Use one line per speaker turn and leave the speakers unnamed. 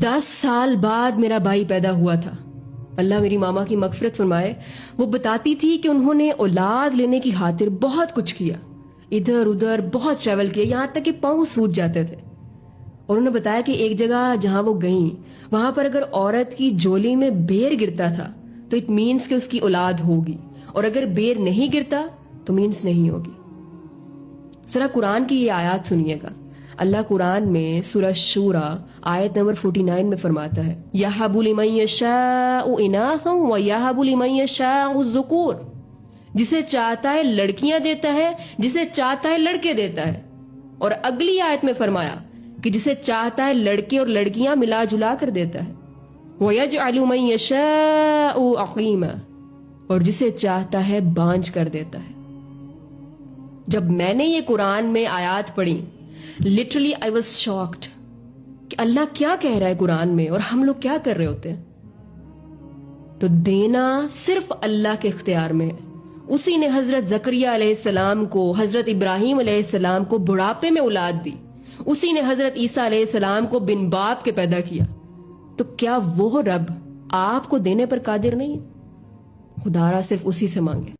10 سال بعد میرا بھائی پیدا ہوا تھا. اللہ میری ماما کی مغفرت فرمائے. وہ بتاتی تھی کہ انہوں نے اولاد لینے کی خاطر بہت کچھ کیا, ادھر ادھر بہت ٹریول کیا, یہاں تک کہ پاؤں سوج جاتے تھے. اور انہوں نے بتایا کہ ایک جگہ جہاں وہ گئیں وہاں پر اگر عورت کی جولی میں بیر گرتا تھا تو اٹ مینس کہ اس کی اولاد ہوگی, اور اگر بیر نہیں گرتا تو مینس نہیں ہوگی. ذرا قرآن کی یہ آیات سنیے گا. اللہ قرآن میں سورہ شورى آیت نمبر 49 میں فرماتا ہے یَهَبُ لِمَن يَشَاءُ إِنَاثًا وَيَهَبُ لِمَن يَشَاءُ الذُّكُورَ, جسے چاہتا ہے لڑکیاں دیتا ہے, جسے چاہتا ہے لڑکے دیتا ہے. اور اگلی آیت میں فرمایا کہ جسے چاہتا ہے لڑکے اور لڑکیاں ملا جلا کر دیتا ہے. وَيَجْعَلُ مَن يَشَاءُ عَقِيمًا, اور جسے چاہتا ہے بانجھ کر دیتا ہے. جب میں نے یہ قرآن میں آیات پڑھی لٹرلی آئی واز شاکڈ کہ اللہ کیا کہہ رہا ہے قرآن میں اور ہم لوگ کیا کر رہے ہوتے ہیں. تو دینا صرف اللہ کے اختیار میں ہے. اسی نے حضرت زکریا علیہ السلام کو, حضرت ابراہیم علیہ السلام کو بڑھاپے میں اولاد دی. اسی نے حضرت عیسیٰ علیہ السلام کو بن باپ کے پیدا کیا. تو کیا وہ رب آپ کو دینے پر قادر نہیں ہے؟ خدا را صرف اسی سے مانگے.